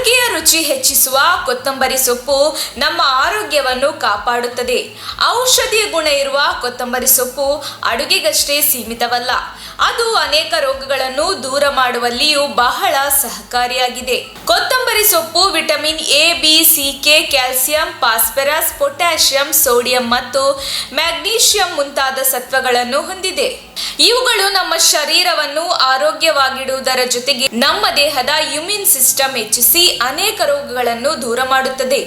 ಅಡುಗೆಯ ರುಚಿ ಹೆಚ್ಚಿಸುವ ಕೊತ್ತಂಬರಿ ಸೊಪ್ಪು ನಮ್ಮ ಆರೋಗ್ಯವನ್ನು ಕಾಪಾಡುತ್ತದೆ. ಔಷಧೀಯ ಗುಣ ಇರುವ ಕೊತ್ತಂಬರಿ ಸೊಪ್ಪು ಅಡುಗೆಗಷ್ಟೇ ಸೀಮಿತವಲ್ಲ, ಅದು ಅನೇಕ ರೋಗಗಳನ್ನು ದೂರ ಮಾಡುವಲ್ಲಿಯೂ ಬಹಳ ಸಹಕಾರಿಯಾಗಿದೆ. ಕೊತ್ತಂಬರಿ ಸೊಪ್ಪು vitamin A, B, C, K, calcium, phosphorus, potassium, sodium ಮತ್ತು ಮ್ಯಾಗ್ನೀಷಿಯಂ ಮುಂತಾದ ಸತ್ವಗಳನ್ನು ಹೊಂದಿದೆ. ಇವುಗಳು ನಮ್ಮ ಶರೀರವನ್ನು ಆರೋಗ್ಯವಾಗಿಡುವುದರ ಜೊತೆಗೆ ನಮ್ಮ ದೇಹದ ಇಮ್ಯೂನ್ ಸಿಸ್ಟಮ್ ಹೆಚ್ಚಿಸಿ ಅನೇಕ ರೋಗಗಳನ್ನು ದೂರ ಮಾಡುತ್ತದೆ.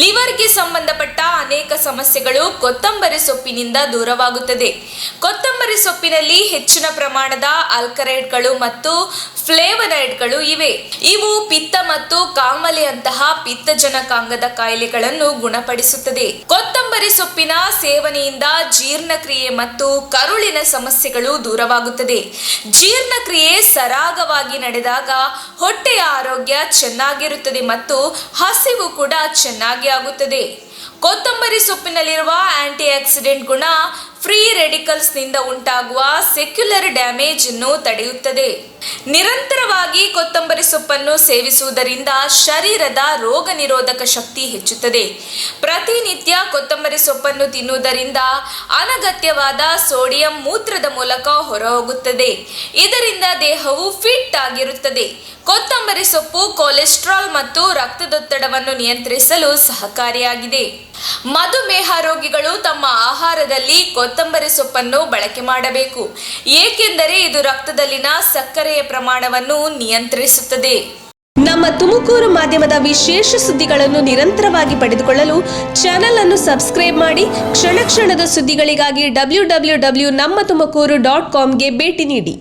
ಲಿವರ್ಗೆ ಸಂಬಂಧಪಟ್ಟ ಅನೇಕ ಸಮಸ್ಯೆಗಳು ಕೊತ್ತಂಬರಿ ಸೊಪ್ಪಿನಿಂದ ದೂರವಾಗುತ್ತದೆ. ಕೊತ್ತಂಬರಿ ಸೊಪ್ಪಿನಲ್ಲಿ ಹೆಚ್ಚಿನ ಪ್ರಮಾಣದ ಆಲ್ಕಲೈಡ್ಗಳು ಮತ್ತು ಫ್ಲೇವನಾಯ್ಡ್ಗಳು ಇವೆ. ಇವು ಪಿತ್ತ ಮತ್ತು ಕಾಮಲೆಯಂತಹ ಪಿತ್ತಜನಕಾಂಗದ ಕಾಯಿಲೆಗಳನ್ನು ಗುಣಪಡಿಸುತ್ತದೆ. ಕೊತ್ತಂಬರಿ ಸೊಪ್ಪಿನ ಸೇವನೆಯಿಂದ ಜೀರ್ಣಕ್ರಿಯೆ ಮತ್ತು ಕರುಳಿನ ಸಮಸ್ಯೆಗಳು ದೂರವಾಗುತ್ತದೆ. ಜೀರ್ಣಕ್ರಿಯೆ ಸರಾಗವಾಗಿ ನಡೆದಾಗ ಹೊಟ್ಟೆಯ ಆರೋಗ್ಯ ಚೆನ್ನಾಗಿರುತ್ತದೆ ಮತ್ತು ಹಸಿವು ಕೂಡ ಚೆನ್ನಾಗಿ ಆಗುತ್ತದೆ. ಕೊತ್ತಂಬರಿ ಸೊಪ್ಪಿನಲ್ಲಿರುವ ಆಂಟಿ ಆಕ್ಸಿಡೆಂಟ್ ಗುಣ ಫ್ರೀ ರೆಡಿಕಲ್ಸ್ನಿಂದ ಉಂಟಾಗುವ ಸೆಕ್ಯುಲರ್ ಡ್ಯಾಮೇಜ್ ಅನ್ನು ತಡೆಯುತ್ತದೆ. ನಿರಂತರವಾಗಿ ಕೊತ್ತಂಬರಿ ಸೊಪ್ಪನ್ನು ಸೇವಿಸುವುದರಿಂದ ಶರೀರದ ರೋಗ ನಿರೋಧಕ ಶಕ್ತಿ ಹೆಚ್ಚುತ್ತದೆ. ಪ್ರತಿನಿತ್ಯ ಕೊತ್ತಂಬರಿ ಸೊಪ್ಪನ್ನು ತಿನ್ನುವುದರಿಂದ ಅನಗತ್ಯವಾದ ಸೋಡಿಯಂ ಮೂತ್ರದ ಮೂಲಕ ಹೊರಹೋಗುತ್ತದೆ. ಇದರಿಂದ ದೇಹವು ಫಿಟ್ ಆಗಿರುತ್ತದೆ. ಕೊತ್ತಂಬರಿ ಸೊಪ್ಪು ಕೊಲೆಸ್ಟ್ರಾಲ್ ಮತ್ತು ರಕ್ತದೊತ್ತಡವನ್ನು ನಿಯಂತ್ರಿಸಲು ಸಹಕಾರಿಯಾಗಿದೆ. ಮಧುಮೇಹ ರೋಗಿಗಳು ತಮ್ಮ ಆಹಾರದಲ್ಲಿ ಕೊತ್ತಂಬರಿ ಸೊಪ್ಪನ್ನು ಬಳಕೆ ಮಾಡಬೇಕು, ಏಕೆಂದರೆ ಇದು ರಕ್ತದಲ್ಲಿನ ಸಕ್ಕರೆಯ ಪ್ರಮಾಣವನ್ನು ನಿಯಂತ್ರಿಸುತ್ತದೆ. ನಮ್ಮ ತುಮಕೂರು ಮಾಧ್ಯಮದ ವಿಶೇಷ ಸುದ್ದಿಗಳನ್ನು ನಿರಂತರವಾಗಿ ಪಡೆದುಕೊಳ್ಳಲು ಚಾನೆಲ್ ಅನ್ನು ಸಬ್ಸ್ಕ್ರೈಬ್ ಮಾಡಿ. ಕ್ಷಣ ಕ್ಷಣದ ಸುದ್ದಿಗಳಿಗಾಗಿ www.nammathumakuru.com ಗೆ ಭೇಟಿ ನೀಡಿ.